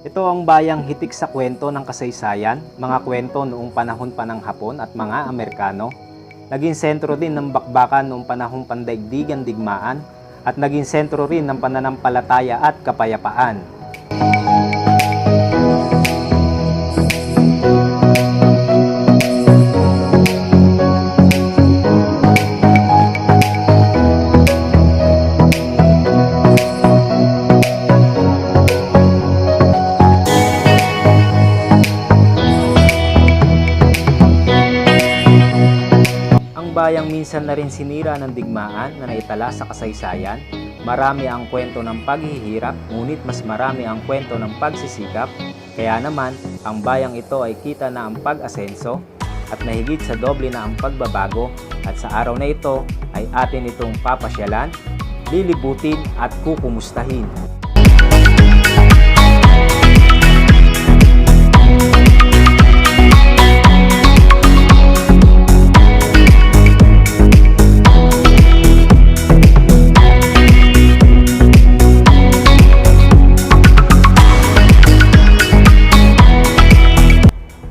Ito ang bayang hitik sa kwento ng kasaysayan, mga kwento noong panahon pa ng Hapon at mga Amerikano. Naging sentro din ng bakbakan noong panahong pandaigdigan digmaan at naging sentro rin ng pananampalataya at kapayapaan. Bayang minsan na rin sinira ng digmaan na naitala sa kasaysayan, marami ang kwento ng paghihirap, ngunit mas marami ang kwento ng pagsisikap. Kaya naman, ang bayang ito ay kita na ang pag-asenso at mahigit sa doble na ang pagbabago, at sa araw na ito ay atin itong papasyalan, lilibutin at kukumustahin.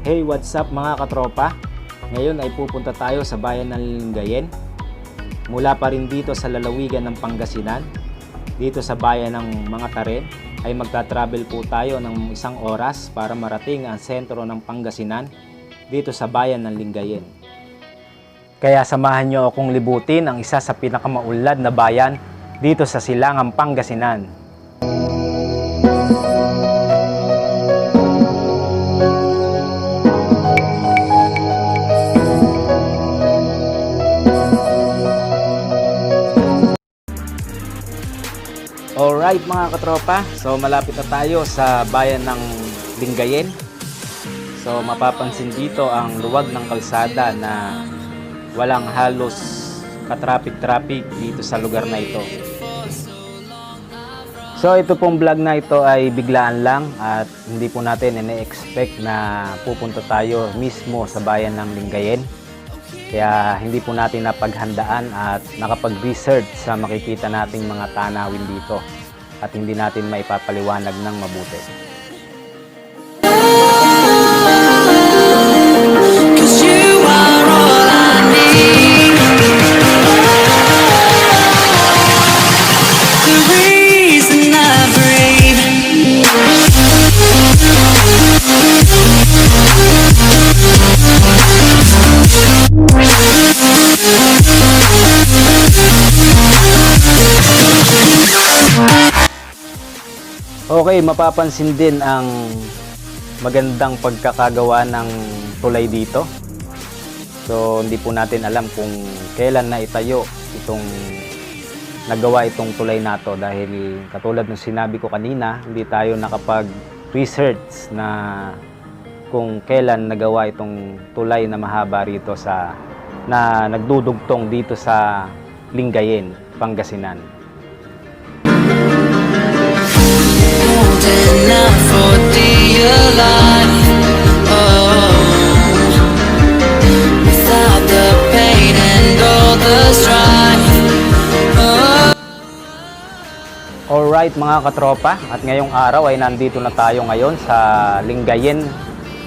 Hey, what's up mga katropa? Ngayon ay pupunta tayo sa bayan ng Lingayen. Mula pa rin dito sa lalawigan ng Pangasinan, dito sa bayan ng mga Taren, ay magta-travel po tayo ng 1 oras para marating ang sentro ng Pangasinan, dito sa bayan ng Lingayen. Kaya samahan nyo akong libutin ang isa sa pinakamaunlad na bayan dito sa Silangang Pangasinan. Alright mga katropa, so malapit na tayo sa bayan ng Lingayen. So mapapansin dito ang luwag ng kalsada na walang halos ka-traffic dito sa lugar na ito. So ito pong vlog na ito ay biglaan lang at hindi po natin ine-expect na pupunta tayo mismo sa bayan ng Lingayen. Kaya hindi po natin napaghandaan at nakapag-research sa makikita nating mga tanawin dito at hindi natin maipapaliwanag ng mabuti. Okay, mapapansin din ang magandang pagkakagawa ng tulay dito. So, hindi po natin alam kung kailan na itayo nagawa itong tulay na to, dahil katulad ng sinabi ko kanina, hindi tayo nakapag-research na kung kailan nagawa itong tulay na mahaba rito na nagdudugtong dito sa Lingayen, Pangasinan. Alright mga katropa, at ngayong araw ay nandito na tayo ngayon sa Lingayen,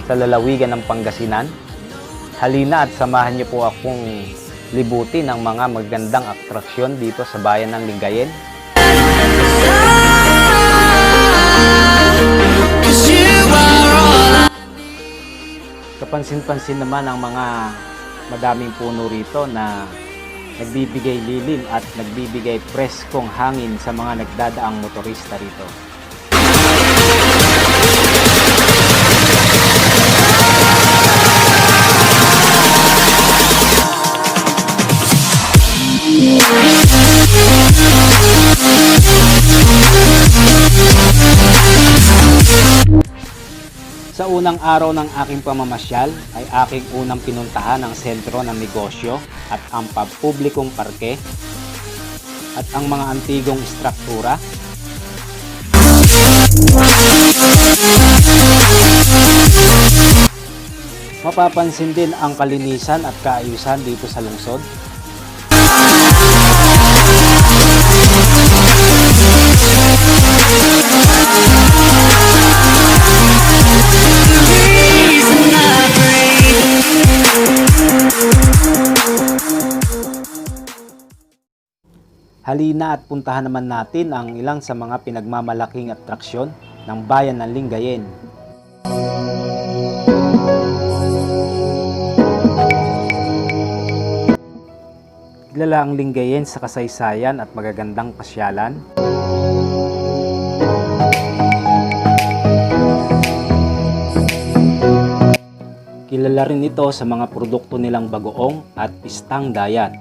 sa lalawigan ng Pangasinan. Halina at samahan niyo po akong libutin ang mga magandang atraksyon dito sa bayan ng Lingayen. Kapansin-pansin naman ang mga madaming puno rito na nagbibigay lilim at nagbibigay preskong hangin sa mga nagdadaang motorista rito. Sa unang araw ng aking pamamasyal ay aking unang pinuntahan ang sentro ng negosyo at ang pampublikong parke at ang mga antigong istruktura. Mapapansin din ang kalinisan at kaayusan dito sa lungsod. Halina at puntahan naman natin ang ilang sa mga pinagmamalaking atraksyon ng bayan ng Lingayen. Kilala ang Lingayen sa kasaysayan at magagandang pasyalan. Kilala rin ito sa mga produkto nilang bagoong at pistang dayat.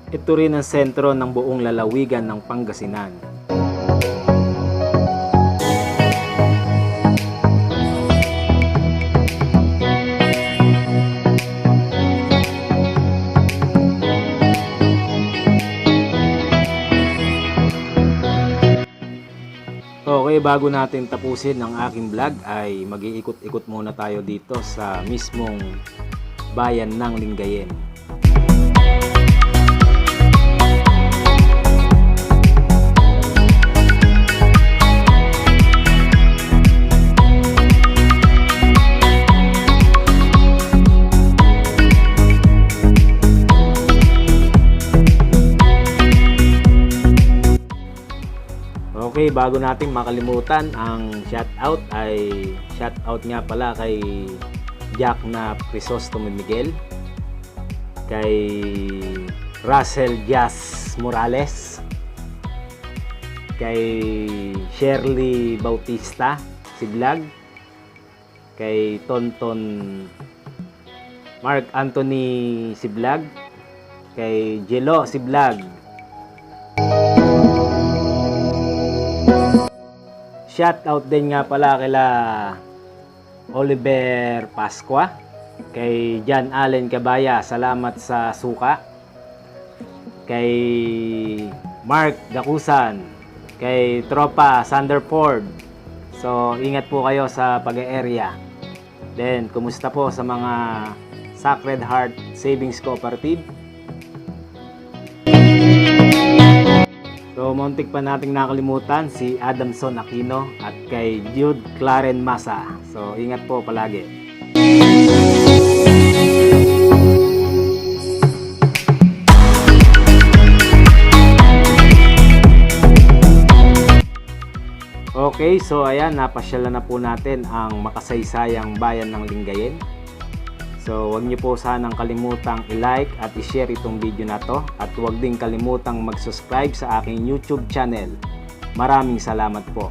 Ito rin ang sentro ng buong lalawigan ng Pangasinan. Okay, bago natin tapusin ang aking vlog ay mag-iikot-ikot muna tayo dito sa mismong bayan ng Lingayen. Okay, bago natin makalimutan ang shoutout ay shoutout nga pala kay Jack na Crisostomo Miguel, kay Russell Jazz Morales, kay Shirley Bautista si vlog, kay Tonton Mark Anthony si vlog, kay Jello si vlog. Shoutout din nga pala kila Oliver Pasqua, kay John Allen Cabaya, salamat sa suka, kay Mark Dakusan, kay Tropa Sanderford. So ingat po kayo sa pag-area. Then kumusta po sa mga Sacred Heart Savings Cooperative? So, muntik pa nating nakalimutan si Adamson Aquino at kay Jude Claren Masa. So, ingat po palagi. Okay, so ayan, napasyalan na po natin ang makasaysayang bayan ng Lingayen. So, huwag niyo po sanang kalimutang i-like at i-share itong video na to. At huwag din kalimutang mag-subscribe sa aking YouTube channel. Maraming salamat po.